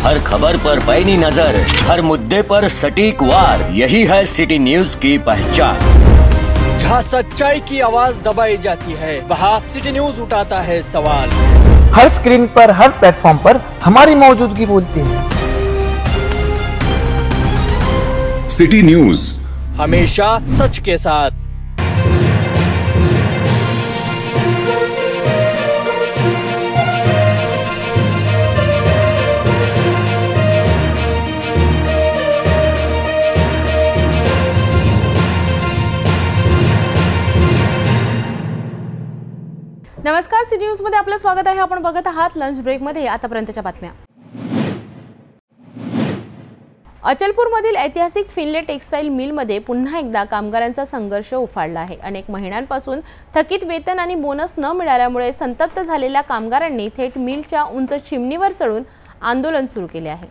हर खबर पर पैनी नजर, हर मुद्दे पर सटीक वार, यही है सिटी न्यूज की पहचान। जहाँ सच्चाई की आवाज दबाई जाती है, वहाँ सिटी न्यूज उठाता है सवाल। हर स्क्रीन पर, हर प्लेटफॉर्म पर हमारी मौजूदगी बोलती है। सिटी न्यूज हमेशा सच के साथ। नमस्कार, सिटी न्यूज मध्ये आपलं स्वागत आहे। आपण बघत आहात लंच ब्रेक मध्ये आतापर्यंतच्या बातम्या। अचलपूरमधील ऐतिहासिक फिनले टेक्सटाईल मिलमध्ये पुन्हा एकदा कामगारांचा संघर्ष उफाळला आहे। अनेक महिन्यांपासून थकीत वेतन आणि बोनस न मिळाल्यामुळे संतप्त झालेल्या कामगारांनी थेट मिलच्या उंच चिमणीवर चढून आंदोलन सुरू केले आहे।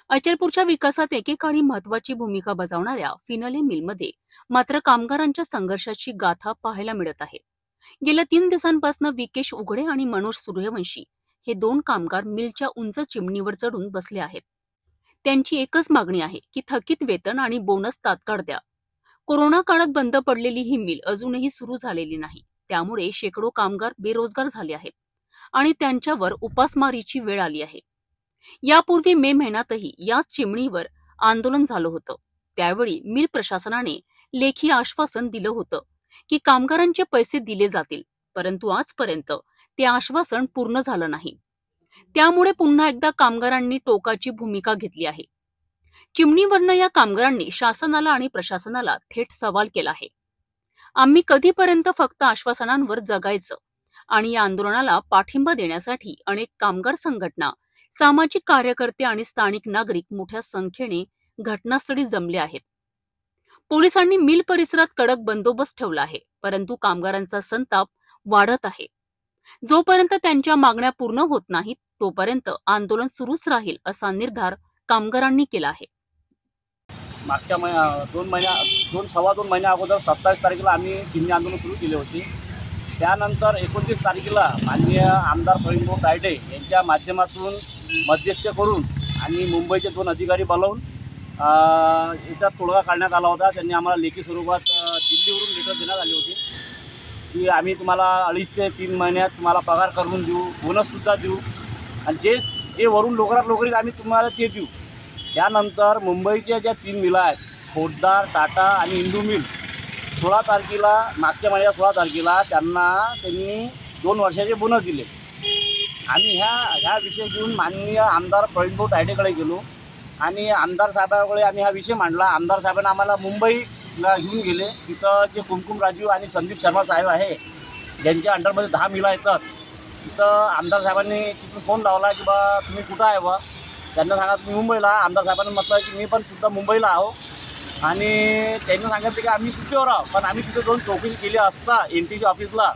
अचलपूरच्या विकासात एकेकाळी महत्त्वाची भूमिका बजावणाऱ्या फिनले मिलमध्ये मात्र कामगारांच्या संघर्षाची गाथा पाहायला मिळत आहे। गेल्या 3 दिवसांपासून विकेश उघडे आणि मनोज सूर्यवंशी हे 2 कामगार मिलच्या उंच चिमणीवर चढून बसले आहेत। त्यांची एकच मागणी आहे की थकीत वेतन आणि बोनस तात्काळ द्या। कोरोना काळात बंद पडलेली ही मिल अजूनही सुरू झालेली नाही, त्यामुळे शेकडो कामगार बेरोजगार झाले आहेत आणि त्यांच्यावर उपासमारीची वेळ आली आहे। यापूर्वी मे महिन्यातही याच चिमणीवर आंदोलन झालं होतं। त्यावेळी मिल प्रशासनाने लेखी आश्वासन दिलं होतं की कामगारांचे पैसे दिले जातील, परंतु आजपर्यंत ते आश्वासन पूर्ण झालं नाही। त्यामुळे पुन्हा एकदा कामगारांनी टोकाची भूमिका घेतली आहे। चिमणीवरनं या कामगारांनी शासनाला आणि प्रशासनाला थेट सवाल केला आहे। आम्ही कधीपर्यंत फक्त आश्वासनांवर जगायचं? आणि या आंदोलनाला पाठिंबा देण्यासाठी अनेक कामगार संघटना, सामाजिक कार्यकर्ते आणि स्थानिक नागरिक मोठ्या संख्येने घटनास्थळी जमले आहेत। पोलिसांनी मिल परिसरात कडक बंदोबस्त ठेवला आहे, परंतु कामगारांचा संताप वाढत आहे। जोपर्यंत त्यांच्या मागण्या पूर्ण होत नाहीत तोपर्यंत आंदोलन सुरूच राहील असा निर्धार कामगारांनी केला आहे। मागच्या सव्वा दोन महिन्या अगोदर 27 तारखेला आम्ही चिमणी आंदोलन सुरू केले होते। त्यानंतर 29 तारखेला माननीय आमदार प्रवीण तायडे यांच्या माध्यमातून मध्यस्थी करून आणि मुंबईचे 2 अधिकारी बोलावून याच्यात तोडगा काढण्यात आला होता। त्यांनी आम्हाला लेखी स्वरूपात दिल्लीवरून लेटर देण्यात आले होते की आम्ही तुम्हाला 2.5 ते 3 महिन्यात तुम्हाला पगार करून देऊ, बोनससुद्धा देऊ आणि जे वरून लवकरात लवकर आम्ही तुम्हाला ते देऊ। त्यानंतर मुंबईच्या ज्या 3 मिला आहेत, खोडदार, टाटा आणि इंडू मिल, 16 तारखेला मागच्या महिन्यात 16 तारखेला त्यांनी 2 वर्षाचे बोनस दिले। आम्ही ह्या विषय घेऊन माननीय आमदार प्रवीण तायडेकडे गेलो आणि आमदार साहेबांकडे आम्ही हा विषय मांडला। आमदार साहेबांना आम्हाला मुंबईला घेऊन गेले। तिथं जे कुमकुम राजू आणि संदीप शर्मा साहेब आहे, ज्यांच्या अंडरमध्ये 10 मिला येतात, तिथं आमदार साहेबांनी तिथून फोन लावला की बा तुम्ही कुठं आहे बा? त्यांना सांगा तुम्ही मुंबईला। आमदार साहेबांनी म्हटलं की मी पण सुद्धा मुंबईला आहो आणि त्यांनी सांगितलं की आम्ही सुट्टीवर आहो। पण आम्ही तिथे जाऊन चौकशी केली असता NTC ऑफिसला,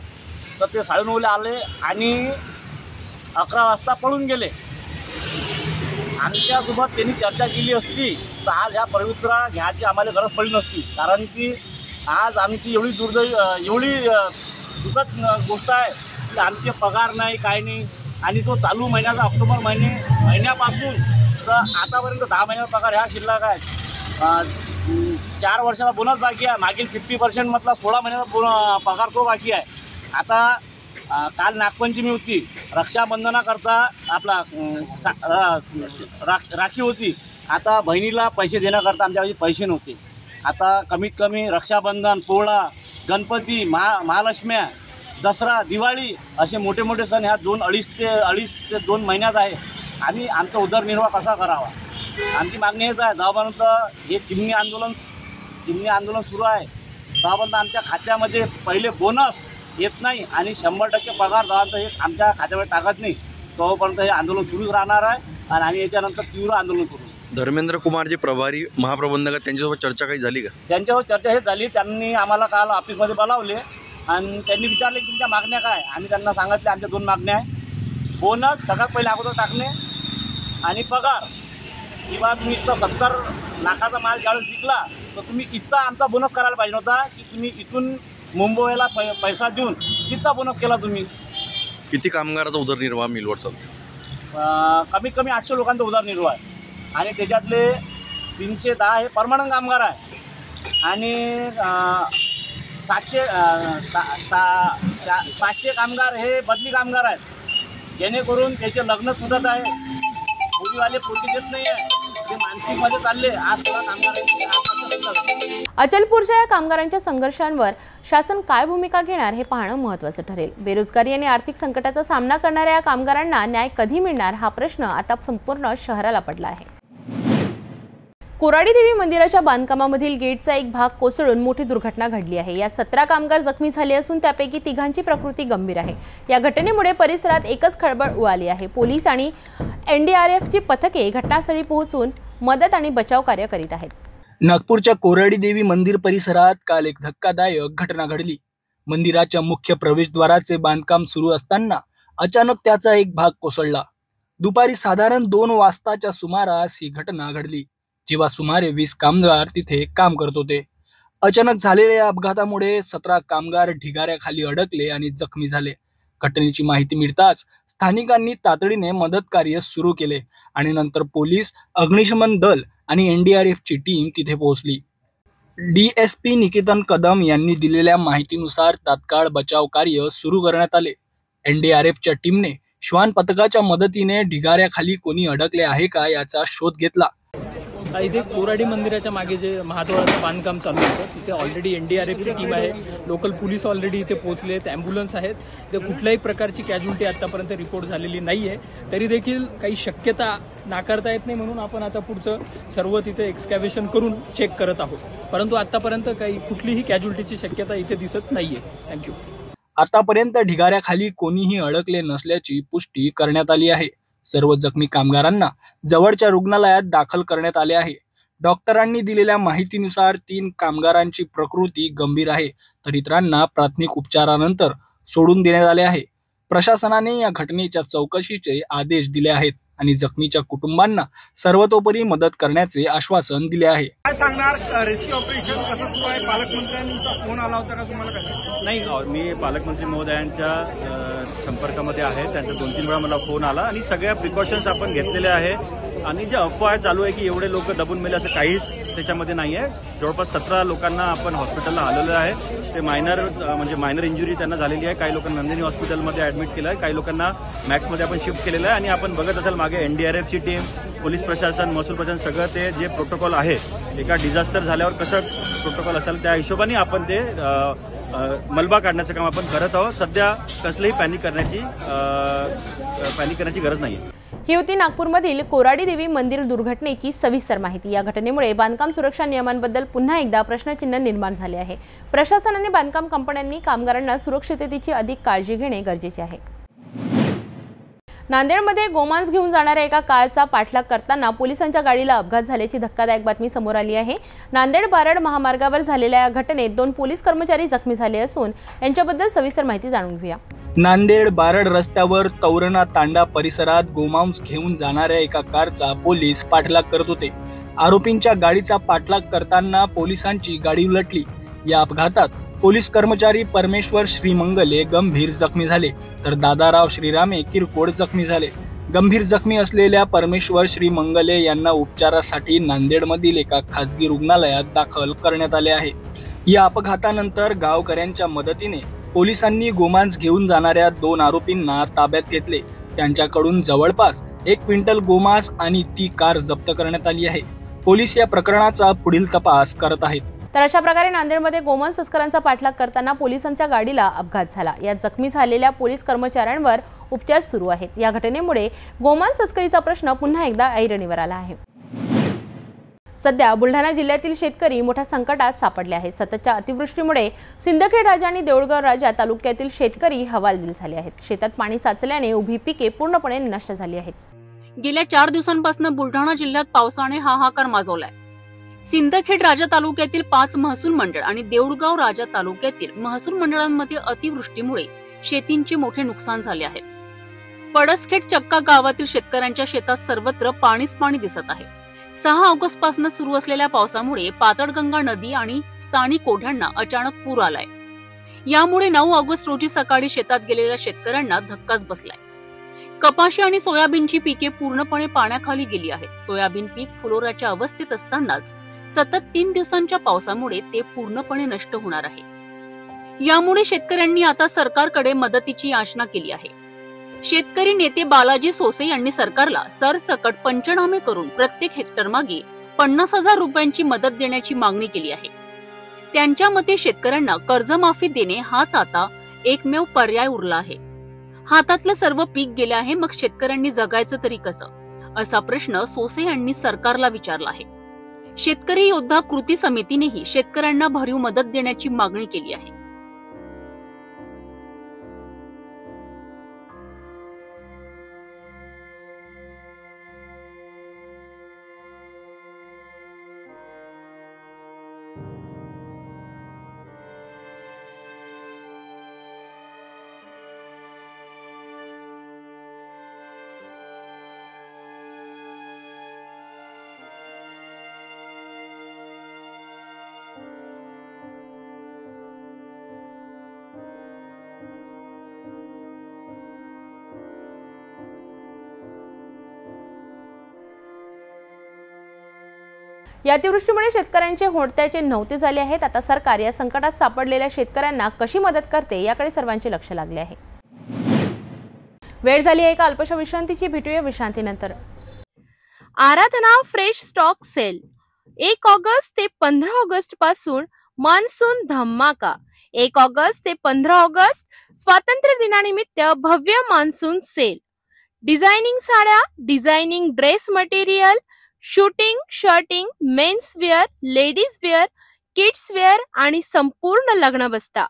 तर ते 9:30 आले आणि 11 वाजता पळून गेले। आमच्यासोबत त्यांनी चर्चा केली असती तर आज ह्या पवित्रा घ्यायची आम्हाला गरज पडली नसती, कारण की आज आमची एवढी दुःखद गोष्ट आहे की आमचे पगार नाही, काय नाही। आणि तो चालू महिन्याचा ऑक्टोबर महिन्यापासून तर आतापर्यंत 10 महिन्याचा पगार ह्या शिल्लक आहे। 4 वर्षाचा बोनस बाकी आहे, मागील 50% मधला 16 महिन्याचा पगार तो बाकी आहे। आता काल नागपंचमी होती, रक्षाबंधनाकरता आपला राखी होती। आता बहिणीला पैसे देण्याकरता आमच्याकडे पैसे नव्हते। आता कमीत कमी रक्षाबंधन, पोळा, गणपती, महालक्ष्म्या, दसरा, दिवाळी असे मोठे मोठे सण ह्या 2-2.5 ते 2 महिन्यात आहे। आम्ही आमचा उदरनिर्वाह कसा करावा? आमची मागणी हेच आहे, जेव्हापर्यंत हे चिमणी आंदोलन सुरू आहे तेव्हापर्यंत आमच्या खात्यामध्ये पहिले बोनस येत नाही आणि 100% पगार जेव्हापर्यंत हे आमच्या खात्यामध्ये टाकत नाही तोपर्यंत हे आंदोलन सुरूच राहणार आहे आणि आम्ही याच्यानंतर तीव्र आंदोलन करू। धर्मेंद्र कुमार जे प्रभारी महाप्रबंधक त्यांच्यासोबत चर्चा काही झाली का? त्यांच्यासोबत चर्चा हेच झाली, त्यांनी आम्हाला काल ऑफिसमध्ये बोलावले आणि त्यांनी विचारले की तुमच्या मागण्या काय? आणि त्यांना सांगितले आमच्या 2 मागण्या आहे, बोनस सगळ्यात पहिले अगोदर टाकणे आणि पगार। किंवा तुम्ही इथं 70 लाखाचा माल ज्यावेळेस विकला तर तुम्ही इथं आमचा बोनस करायला पाहिजे होता की तुम्ही इथून मुंबईला पैसा देऊन तिथं बोनस केला तुम्ही। किती कामगाराचा उदरनिर्वाह मिलवर चालतो? कमीत कमी 800 लोकांचा उदरनिर्वाह आहे आणि त्याच्यातले 310 हे परमनंट कामगार आहे आणि 700 कामगार हे बदली कामगार आहेत, जेणेकरून त्याचे लग्न सुटत आहे, पोरीवाले पोटी देत नाही आहे, ते मानसिकमध्ये चालले. आज सुद्धा कामगारांची अचलपूरच्या या कामगारांच्या संघर्षांवर शासन काय भूमिका घेणार हे पाहणं महत्त्वाचं ठरेल. बेरोजगारी आणि आर्थिक संकटाचा सामना करणाऱ्या या कामगारांना न्याय कधी मिळणार हा प्रश्न आता संपूर्ण शहराला पडला आहे. कोराडी देवी मंदिराच्या बांधकामामधील गेटचा एक भाग कोसळून मोठी दुर्घटना घडली आहे. यात 17 कामगार जखमी झाले असून त्यापैकी 3घांची प्रकृती गंभीर आहे. या घटनेमुळे परिसरात एकच खळबळ उडाली आहे. पोलीस आणि NDRFची पथके घटनास्थळी पोहोचून मदत आणि बचाव कार्य करीत आहेत. नागपूरच्या कोराडी देवी मंदिर परिसरात काल एक धक्कादायक घटना घडली. मंदिराच्या मुख्य प्रवेशद्वाराचे बांधकाम सुरू असताना अचानक त्याचा एक भाग कोसळला. दुपारी साधारण 2 वाजताच्या सुमारास ही घटना घडली, जेव्हा सुमारे 20 कामगार तिथे काम करत होते. अचानक झालेल्या या अपघातामुळे 17 कामगार ढिगाऱ्याखाली अडकले आणि जखमी झाले. घटनेची माहिती मिळताच स्थानिकांनी तातडीने मदत कार्य सुरू केले आणि नंतर पोलीस, अग्निशमन दल आणि NDRFची टीम तिथे पोहोचली. DSP निकेतन कदम यांनी दिलेल्या माहितीनुसार तात्काळ बचाव कार्य सुरू करण्यात आले. NDRFच्या टीमने श्वान पथकाच्या मदतीने ढिगाऱ्याखाली कोणी अडकले आहे का याचा शोध घेतला. इथे कोराडी मंदिराच्या मागे जे महाद्वाराचं बांधकाम चालू होतं तिथे ऑलरेडी NDRFची टीम आहे, लोकल पोलीस ऑलरेडी इथे पोहोचले, ॲम्ब्युलन्स आहेत. ते कुठल्याही प्रकारची कॅज्युलिटी आतापर्यंत रिपोर्ट झालेली नाहीये. तरी देखील काही शक्यता नाकारता येत नाही, म्हणून आपण आता पुढचं सर्व तिथे एक्सकॅव्हेशन करून चेक करत आहोत. परंतु आतापर्यंत काही कुठलीही कॅज्युलिटीची शक्यता इथे दिसत नाहीये. थँक्यू. आतापर्यंत ढिगाऱ्याखाली कोणीही अडकले नसल्याची पुष्टी करण्यात आली आहे. सर्व जखमी कामगारांना जवळच्या रुग्णालयात दाखल करण्यात आले आहे. डॉक्टरांनी दिलेल्या माहितीनुसार 3 कामगारांची प्रकृती गंभीर आहे, तर इतरांना प्राथमिक उपचारानंतर सोडून देण्यात आले आहे. प्रशासनाने या घटनेच्या चौकशीचे आदेश दिले आहेत आणि जखमीच्या कुटुंबांना सर्वतोपरी मदत करण्याचे आश्वासन दिले आहे. काय सांगणार, रेस्क्यू ऑपरेशन कसं सुरू आहे? पालकमंत्र्यांचा फोन आला होता का तुम्हाला? कसं? नाही, मी पालकमंत्री महोदयांच्या संपर्कामध्ये आहे. त्यांचा 2-3 वेळा मला फोन आला आणि सगळ्या प्रिकॉशन्स आपण घेतलेले आहे. आणि जे अफवा चालू आहे की एवढे लोक दबून मेले असं काहीच त्याच्यामध्ये नाही आहे. जवळपास 17 लोकांना आपण हॉस्पिटलला आलेलं आहे. ते मायनर इंजुरी त्यांना झालेली आहे. काही लोकांना नंदिनी हॉस्पिटलमध्ये ऍडमिट केलं आहे, काही लोकांना मॅक्समध्ये आपण शिफ्ट केलेलं आहे. आणि आपण बघत असाल मागे NDRFची टीम, पोलीस प्रशासन, महसूल प्रशासन सगळं ते जे प्रोटोकॉल आहे एका डिझास्टर झाल्यावर कसं प्रोटोकॉल असेल त्या हिशोबाने आपण ते मलबा काढण्याचं काम आपण करत आहोत. सध्या कसलीही पॅनिक करण्याची गरज नाही. ही होती नागपूरमधील कोराडी देवी मंदिर दुर्घटनेची सविस्तर माहिती. या घटनेमुळे बांधकाम सुरक्षा नियमांबद्दल पुन्हा एकदा प्रश्नचिन्ह निर्माण झाले आहे. प्रशासन आणि बांधकाम कंपन्यांनी कामगारांना सुरक्षिततेची अधिक काळजी घेणे गरजेचे आहे. नांदेडमध्ये गोमांस घेऊन जाणाऱ्या एका कारचा पाठलाग करताना पोलिसांच्या गाडीला अपघात झाल्याची धक्कादायक बातमी समोर आली आहे. नांदेड-बारड महामार्गावर झालेल्या या घटनेत 2 पोलीस कर्मचारी जखमी झाले असून यांच्याबद्दल सविस्तर माहिती जाणून घेऊया. नांदेड-बारड रस्त्यावर तौरणा तांडा परिसरात गोमांस घेऊन जाणाऱ्या एका कारचा पोलीस पाठलाग करत होते. आरोपींच्या गाडीचा पाठलाग करताना पोलिसांची गाडी उलटली. या अपघातात पोलीस कर्मचारी परमेश्वर श्रीमंगले गंभीर जखमी झाले, तर दादाराव श्रीरामे किरकोळ जखमी झाले. गंभीर जखमी असलेल्या परमेश्वर श्रीमंगले यांना उपचारासाठी नांदेडमधील एका खासगी रुग्णालयात दाखल करण्यात आले आहे. या अपघातानंतर गावकऱ्यांच्या मदतीने पोलिसांनी गोमांस घेऊन जाणाऱ्या 2 आरोपींना ताब्यात घेतले. त्यांच्याकडून जवळपास 1 क्विंटल गोमांस आणि ती कार जप्त करण्यात आली आहे. पोलीस या प्रकरणाचा पुढील तपास करत आहेत. तर अशा प्रकारे नांदेडमध्ये गोमांस तस्करांचा पाठलाग करताना पोलिसांच्या गाडीला अपघात झाला. यात जखमी झालेल्या पोलीस कर्मचाऱ्यांवर उपचार सुरू आहेत. या घटनेमुळे गोमांस तस्करीचा प्रश्न पुन्हा एकदा ऐरणीवर आला आहे. सध्या बुलढाणा जिल्ह्यातील शेतकरी मोठ्या संकटात सापडले आहेत. सततच्या अतिवृष्टीमुळे सिंदखेड राजा आणि देऊळगाव राजा तालुक्यातील शेतकरी हवालदिल झाले आहेत. शेतात पाणी साचल्याने उभी पिके पूर्णपणे नष्ट झाली आहेत. गेल्या 4 दिवसांपासून बुलढाणा जिल्ह्यात पावसाने हाहाकार माजवलाय. सिंदखेड राजा तालुक्यातील 5 महसूल मंडळ आणि देऊळगाव राजा तालुक्यातील महसूल मंडळांमध्ये अतिवृष्टीमुळे शेतींचे मोठे नुकसान झाले आहे. पडसखेड चक्का गावातील शेतकऱ्यांच्या शेतात सर्वत्र पाणीच पाणी दिसत आहे. 6 ऑगस्ट पासून सुरू असलेल्या पावसामुळे पातळगंगा नदी आणि स्थानिक ओढ्यांना अचानक पूर आलाय. यामुळे 9 ऑगस्ट रोजी सकाळी शेतात गेलेल्या शेतकऱ्यांना धक्काच बसलाय. कपाशी आणि सोयाबीनची पिके पूर्णपणे पाण्याखाली गेली आहेत. सोयाबीन पीक फुलोऱ्याच्या अवस्थेत असतानाच सतत 3 दिवसांच्या पावसामुळे ते पूर्णपणे नष्ट होणार आहे. यामुळे शेतकऱ्यांनी आता सरकारकडे मदतीची याचना केली आहे. शेतकरी नेते बालाजी सोसे यांनी सरकारला सरसकट पंचनामे करून प्रत्येक हेक्टर मागे 50,000 रुपयांची मदत देण्याची मागणी केली आहे. त्यांच्या मते शेतकऱ्यांना कर्जमाफी देणे हाच आता एकमेव पर्याय उरला आहे. हातातलं सर्व पीक गेले आहे, मग शेतकऱ्यांनी जगायचं तरी कसं, असा प्रश्न सोसे यांनी सरकारला विचारला आहे. शेतकरी योद्धा कृती समितीनेही शेतकऱ्यांना भरीव मदत देण्याची मागणी केली आहे. या अतिवृष्टीमुळे शेतकऱ्यांचे होडत्याचे नव्हते झाले आहेत. आता सरकार या संकटात सापडलेल्या शेतकऱ्यांना कशी मदत करते याकडे सर्वांचे लक्ष लागले आहे. वेळ झाली आहे एका अल्पशा विश्रांतीची. भेटूया विश्रांतीनंतर. आराधना फ्रेश स्टॉक सेल 1 ऑगस्ट ते 15 ऑगस्ट पासून मान्सून धमाका. 1 ऑगस्ट ते 15 ऑगस्ट स्वातंत्र्य दिनानिमित्त भव्य मान्सून सेल. डिझायनिंग साड्या, designing dress material, shooting, shirting, men's wear, ladies wear, kids wear आणि संपूर्ण लग्न बस्ता.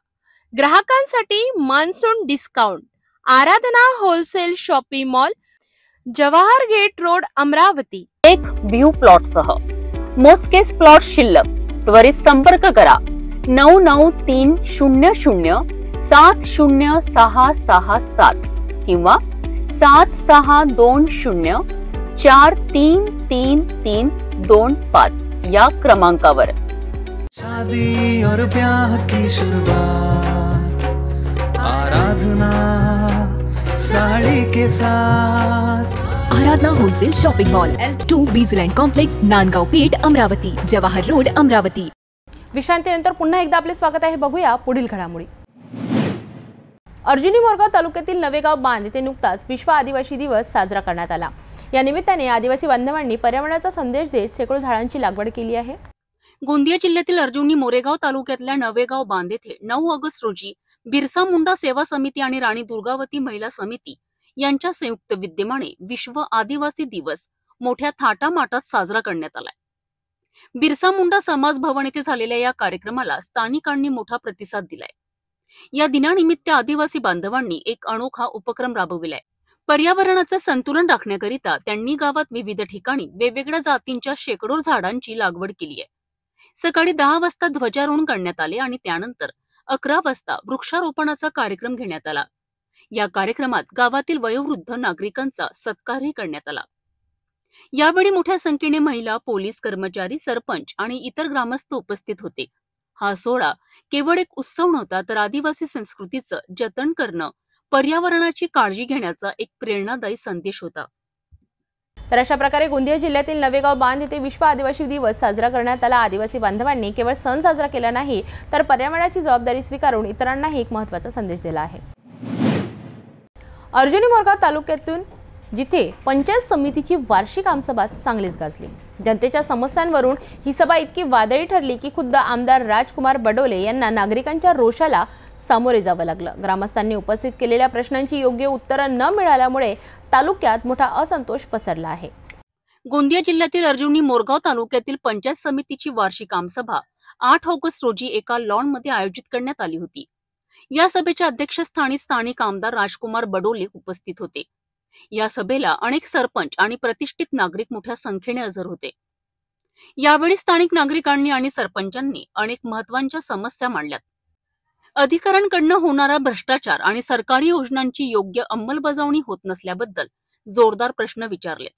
ग्राहकांसाठी monsoon discount. Aradhana wholesale shopping mall, Jawahar gate road, Amravati. एक व्ह्यू प्लॉट सह मोजकेच प्लॉट शिल्लक. त्वरित संपर्क करा 9930070667 किंवा 7620433325 या क्रमांकावर. शादी और ब्याह की शुरुआत आराधना साड़ी के साथ. Aradhana wholesale shopping mall, L2 Bizland complex, Nandgaon Peth, Amravati, Jawahar road, Amravati. विश्रांतीनंतर पुन्हा एकदा आपले स्वागत आहे. बघूया पुढील घडामोडी. अर्जुनी मोरगाव तालुक्यातील नवेगाव बांध येथे नुकताच विश्व आदिवासी दिवस साजरा करण्यात आला. या निमित्ताने आदिवासी बांधवांनी पर्यावरणाचा संदेश देत शेकडो झाडांची लागवड केली आहे. गोंदिया जिल्ह्यातील अर्जुनी मोरेगाव तालुक्यातल्या नवेगाव बांध येथे 9 ऑगस्ट रोजी बिरसा मुंडा सेवा समिती आणि राणी दुर्गावती महिला समिती यांच्या संयुक्त विद्यमाने विश्व आदिवासी दिवस मोठ्या थाटामाटात साजरा करण्यात आलाय. बिरसा मुंडा समाज भवन येथे झालेल्या या कार्यक्रमाला स्थानिकांनी मोठा प्रतिसाद दिलाय. या दिनानिमित्त आदिवासी बांधवांनी एक अनोखा उपक्रम राबविलाय. पर्यावरणाचं संतुलन राखण्याकरिता त्यांनी गावात विविध ठिकाणी वेगवेगळ्या जातींच्या शेकडो झाडांची लागवड केली आहे. सकाळी 10 वाजता ध्वजारोहण करण्यात आले आणि त्यानंतर 11 वाजता वृक्षारोपणाचा कार्यक्रम घेण्यात आला. या कार्यक्रमात गावातील वयोवृद्ध नागरिकांचा सत्कारही करण्यात आला. यावेळी मोठ्या संख्येने महिला, पोलीस कर्मचारी, सरपंच आणि इतर ग्रामस्थ उपस्थित होते. हा सोहळा केवळ एक उत्सव नव्हता, तर आदिवासी संस्कृतीचं जतन करणं, पर्यावरणाची काळजी घेण्याचा एक प्रेरणादायी संदेश होता. तर अशा प्रकारे गोंदिया जिल्ह्यातील नवेगाव बांध येथे विश्व आदिवासी दिवस साजरा करण्यात आला. आदिवासी बांधवांनी केवळ सण साजरा केला नाही, तर पर्यावरणाची जबाबदारी स्वीकारून इतरांनाही एक महत्त्वाचा संदेश दिला आहे. अर्जुनी मोरगाव तालुक्यातून जिथे पंचायत समितीची वार्षिक आमसभा चांगलीच गाजली. जनतेच्या समस्यांवरून ही सभा इतकी वादळी ठरली की खुद्द आमदार राजकुमार बडोले यांना नागरिकांच्या रोषाला सामोरे जावं लागलं. ग्रामस्थांनी उपस्थित केलेल्या प्रश्नांची योग्य उत्तरं न मिळाल्यामुळे तालुक्यात मोठा असंतोष पसरला आहे. गोंदिया जिल्ह्यातील अर्जुनी मोरगाव तालुक्यातील पंचायत समितीची वार्षिक आमसभा 8 ऑगस्ट रोजी एका लॉनमध्ये आयोजित करण्यात आली होती. या सभेच्या अध्यक्षस्थानी स्थानिक आमदार राजकुमार बडोले उपस्थित होते. या सभेला अनेक सरपंच आणि प्रतिष्ठित नागरिक मोठ्या संख्येने हजर होते. यावेळी स्थानिक नागरिकांनी आणि सरपंचांनी अनेक महत्त्वाच्या समस्या मांडल्यात. अधिकाऱ्यांकडून होणारा भ्रष्टाचार आणि सरकारी योजनांची योग्य अंमलबजावणी होत नसल्याबद्दल जोरदार प्रश्न विचारलेत.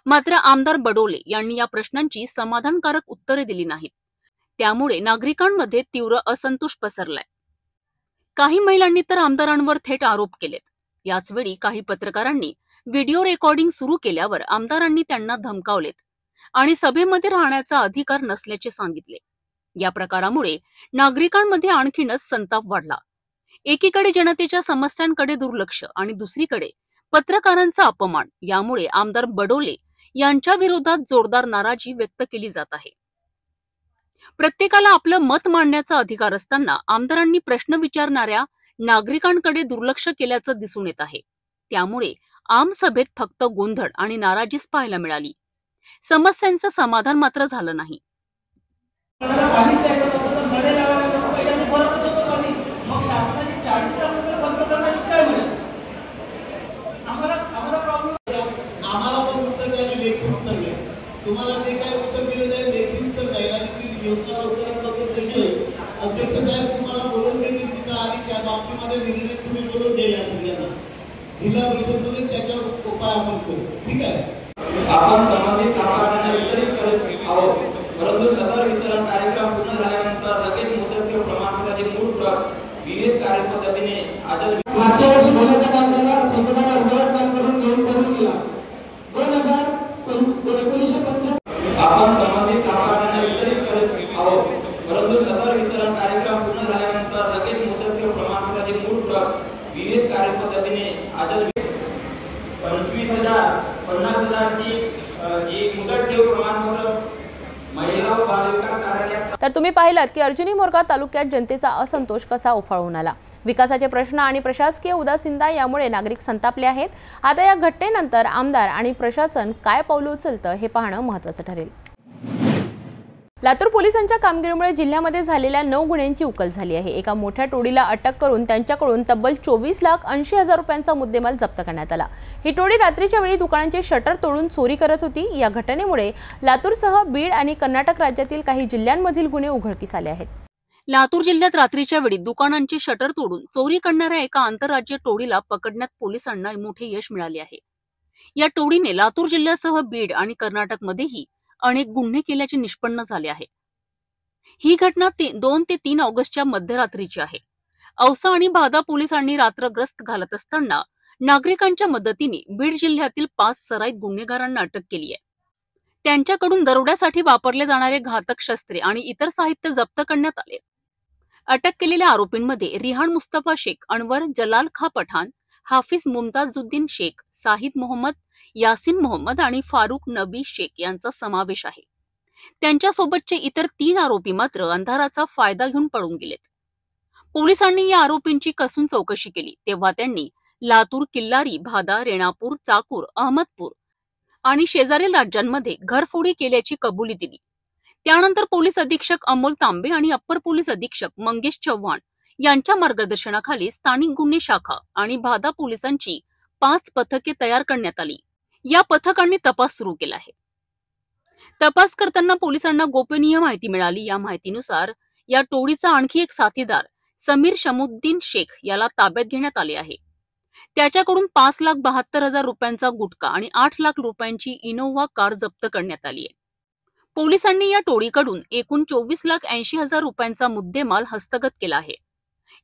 मात्र आमदार बडोले यांनी या प्रश्नांची समाधानकारक उत्तरे दिली नाहीत. त्यामुळे नागरिकांमध्ये तीव्र असंतोष पसरलाय. काही महिलांनी तर आमदारांवर थेट आरोप केलेत. याचवेळी काही पत्रकारांनी व्हिडिओ रेकॉर्डिंग सुरू केल्यावर आमदारांनी त्यांना धमकावलेत आणि सभेमध्ये राहण्याचा अधिकार नसल्याचे सांगितले। या प्रकारामुळे नागरिकांमध्ये आणखीनच संताप वाढला। एकीकडे जनतेच्या समस्यांकडे दुर्लक्ष आणि दुसरीकडे पत्रकारांचा अपमान, यामुळे आमदार बडोले यांच्या विरोधात जोरदार नाराजी व्यक्त केली जात आहे। प्रत्येकाला आपलं मत मांडण्याचा अधिकार असताना आमदारांनी प्रश्न विचारणाऱ्या नागरिकांकडे दुर्लक्ष केल्याचं दिसून येत आहे। त्यामुळे आम सभेत फक्त गोंधळ आणि नाराजीच पाहायला मिळाली। समस्यांचं समाधान मात्र झालं नाही। तुम्हाला जे काय उत्तर दिलं जाईल लेखी उत्तर द्यायला आणि ती योजना लवकरात लवकर कशी होईल अध्यक्ष साहेब तुम्हाला बोलून देतील तिथं आणि त्या बाबतीमध्ये निर्णय तुम्ही बोलून द्या सगळ्यांना जिल्हा परिषदेतून त्याच्यावर उपाय आपण करू। ठीक आहे, आपण संबंधित लाभार्थ्यांना वितरित करत आहोत, परंतु सदर वितरण कार्यक्रम पूर्ण झाल्यानंतर लगेच मुदत किंवा प्रमाणपत्राचे मूळ प्रत विविध कार्यपद्धतीने आदर मागच्या वर्षी बोलायच्या कामगाराला ठेकेदार अर्धवट काम करून घेऊन करून दिला। 2019 आपण संबंधित लाभार्थ्यांना वितरित करत आहोत, परंतु सदर वितरण कार्यक्रम पूर्ण झाल्यानंतर लगेच मुदत किंवा प्रमाणपत्राचे मूळ प्रत विविध कार्यपद्धतीने आदर 25,000 50,000ची एक मुदत ठेव प्रमाणपत्र महिला व बाल विकास कार्यालयात। तर तुम्ही पाहिलात की अर्जुनी मोरगाव तालुक्यात जनतेचा असंतोष कसा उफाळून आला। विकासाचे प्रश्न आणि प्रशासकीय उदासीनता यामुळे नागरिक संतापले आहेत। आता या घटनेनंतर आमदार आणि प्रशासन काय पावलं उचलतं हे पाहणं महत्त्वाचं ठरेल। लातूर पोलिसांच्या कामगिरीमुळे जिल्ह्यामध्ये झालेल्या 9 गुन्ह्यांची उकल झाली आहे। एका मोठ्या टोळीला अटक करून त्यांच्याकडून तब्बल 24,80,000 रुपयांचा मुद्देमाल जप्त करण्यात आला। ही टोळी रात्रीच्या वेळी दुकानांचे शटर तोडून चोरी करत होती। या घटनेमुळे लातूरसह बीड आणि कर्नाटक राज्यातील काही जिल्ह्यांमधील गुन्हे उघडकीस आले आहेत। लातूर जिल्ह्यात रात्रीच्या वेळी दुकानांचे शटर तोडून चोरी करणाऱ्या एका आंतरराज्य टोळीला पकडण्यात पोलिसांना मोठे यश मिळाले आहे। या टोळीने लातूर जिल्ह्यासह बीड आणि कर्नाटकमध्येही अनेक गुन्हे केल्याचे निष्पन्न झाले आहे। ही घटना 2 ते 3 ऑगस्टच्या मध्यरात्रीची आहे। औसा आणि भादा पोलिसांनी रात्र गस्त घालत असताना नागरिकांच्या मदतीने बीड जिल्ह्यातील 5 सराईत गुन्हेगारांना अटक केली आहे। त्यांच्याकडून दरोड्यासाठी वापरले जाणारे घातक शस्त्रे आणि इतर साहित्य जप्त करण्यात आले। अटक केलेल्या आरोपींमध्ये रिहान मुस्तफा शेख, अनवर जलाल खा पठाण, हाफिज मुमताजुद्दीन शेख, साहिद मोहम्मद, यासिन मोहम्मद आणि फारुख नबी शेख यांचा समावेश आहे। त्यांच्यासोबतचे इतर 3 आरोपी मात्र अंधाराचा फायदा घेऊन पळून गेलेत। पोलिसांनी या आरोपींची कसून चौकशी केली तेव्हा त्यांनी लातूर, किल्लारी, भादा, रेणापूर, चाकूर, अहमदपूर आणि शेजारील राज्यांमध्ये घरफोडी केल्याची कबुली दिली। त्यानंतर पोलीस अधीक्षक अमोल तांबे आणि अप्पर पोलीस अधीक्षक मंगेश चव्हाण यांच्या मार्गदर्शनाखाली स्थानिक गुन्हे शाखा आणि भादा पोलिसांची 5 पथके तयार करण्यात आली। या पथकांनी तपास सुरू केला आहे। तपास करताना पोलिसांना गोपनीय माहिती मिळाली। या माहितीनुसार या टोळीचा आणखी एक साथीदार समीर शमुद्दीन शेख याला ताब्यात घेण्यात आले आहे। त्याच्याकडून 5,72,000 रुपयांचा गुटखा आणि 8 लाख रुपयांची इनोव्हा कार जप्त करण्यात आली आहे। पोलिसांनी या टोळीकडून एकूण 24,80,000 रुपयांचा मुद्देमाल हस्तगत केला आहे।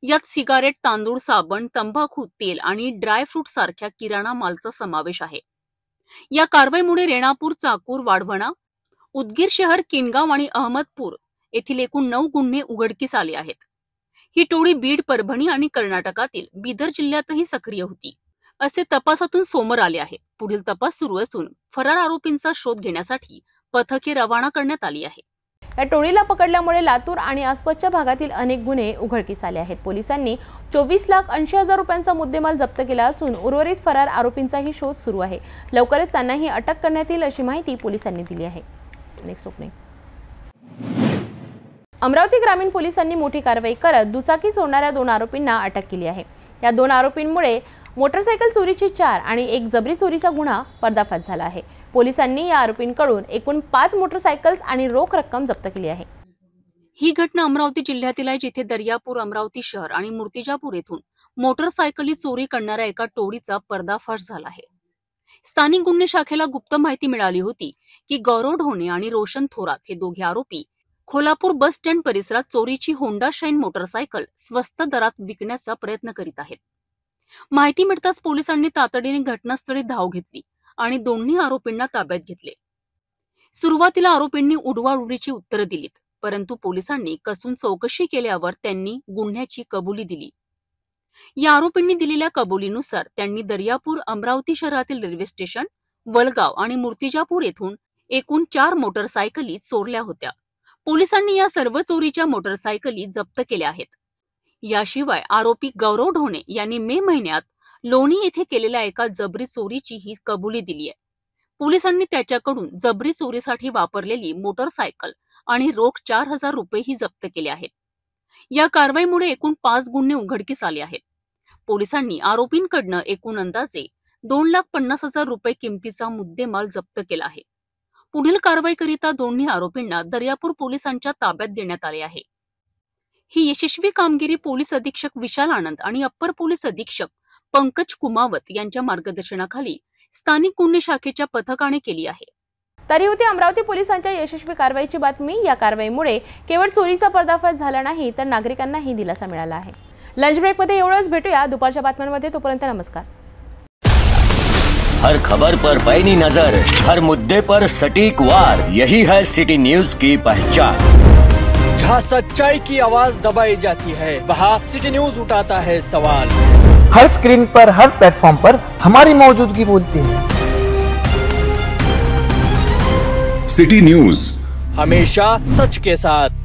यात सिगारेट, तांदूळ, साबण, तंबाखू, तेल आणि ड्रायफ्रूट सारख्या किराणा मालचा समावेश आहे। या कारवाईमुळे रेणापूर, चाकूर, वाढवणा, उदगीर शहर, किनगाव आणि अहमदपूर येथील एकूण 9 गुन्हे उघडकीस आले आहेत। ही टोळी बीड, परभणी आणि कर्नाटकातील बिदर जिल्ह्यातही सक्रिय होती असे तपासातून समोर आले आहे। पुढील तपास सुरू असून फरार आरोपींचा शोध घेण्यासाठी पथके रवाना करण्यात आली आहे। या टोळीला पकडल्यामुळे लातूर आणि आसपासच्या भागातील अनेक गुन्हे उघडकीस आले आहेत। पोलिसांनी 24,80,000 रुपयांचा मुद्देमाल जप्त केला असून उर्वरित फरार आरोपींचाही शोध सुरू आहे। लवकरच त्यांनाही अटक करण्यात येईल अशी माहिती पोलिसांनी दिली आहे। Next opening. अमरावती ग्रामीण पोलिसांनी मोठी कारवाई करत दुचाकी चोरणाऱ्या 2 आरोपींना अटक केली आहे। या 2 आरोपींमुळे मोटरसायकल चोरीची 4 आणि 1 जबरी चोरीचा गुन्हा पर्दाफाश झाला आहे। पोलिसांनी या आरोपींकडून एकूण 5 मोटरसायकल्स आणि रोख रक्कम जप्त केली आहे। ही घटना अमरावती जिल्ह्यातील आहे, जिथे दर्यापूर, अमरावती शहर आणि मूर्तिजापूर येथून मोटरसायकली चोरी करणाऱ्या एका टोळीचा पर्दाफाश झाला आहे। स्थानिक गुन्हे शाखेला गुप्त माहिती मिळाली होती की गौरव ढोणे आणि रोशन थोरात हे दोघे आरोपी कोल्हापूर बस स्टँड परिसरात चोरीची होंडा शाईन मोटरसायकल स्वस्त दरात विकण्याचा प्रयत्न करीत आहेत। माहिती मिळताच पोलिसांनी तातडीने घटनास्थळी धाव घेतली आणि दोन्ही आरोपींना ताब्यात घेतले. सुरुवातीला आरोपींनी उडवाउडवीची उत्तरं दिलीत, परंतु पोलिसांनी कसून चौकशी केल्यावर त्यांनी गुन्ह्याची कबुली दिली. या आरोपींनी दिलेल्या कबुलीनुसार त्यांनी दर्यापूर, अमरावती शहरातील रेल्वे स्टेशन, वलगाव आणि मूर्तिजापूर येथून एकूण 4 मोटरसायकली चोरल्या होत्या. पोलिसांनी या सर्व चोरीच्या मोटरसायकली जप्त केल्या आहेत. याशिवाय आरोपी गौरव ढोणे यांनी मे महिन्यात लोणी येथे केलेल्या एका जबरी चोरीची ही कबुली दिली आहे. पोलिसांनी त्याच्याकडून जबरी चोरीसाठी वापरलेली मोटरसायकल आणि रोख 4,000 रुपयेही जप्त केले आहेत. या कारवाईमुळे एकूण 5 गुन्हे उघडकीस आले आहेत. पोलिसांनी आरोपींकडनं एकूण अंदाजे 2,50,000 रुपये किमतीचा मुद्देमाल जप्त केला आहे. पुढील कारवाईकरिता दोन्ही आरोपींना दर्यापूर पोलिसांच्या ताब्यात देण्यात आले आहे. ही यशस्वी कामगिरी पोलीस अधीक्षक विशाल आनंद आणि अप्पर पोलीस अधीक्षक पंकज कुमावत यांच्या मार्गदर्शनाखाली स्थानिक गुन्हे शाखेच्या पथकाने केली आहे. तरी होती अमरावती पोलिसांच्या यशस्वी कारवाईची बातमी. या कारवाईमुळे केवळ चोरीचा पर्दाफाश झाला नाही, तर नागरिकांनाही दिलासा मिळाला आहे. लंच ब्रेकमध्ये एवढंच. भेटूया दुपारच्या बातम्यांमध्ये. तोपर्यंत नमस्कार. हर खबर पर पैनी नजर, हर मुद्दे पर सटीक वार, यही है सिटी न्यूज की पहचान. जहाँ सच्चाई की आवाज दबाई जाती है, वहाँ सिटी न्यूज उठाता है सवाल. हर स्क्रीन पर, हर प्लेटफॉर्म पर हमारी मौजूदगी बोलती है. सिटी न्यूज हमेशा सच के साथ.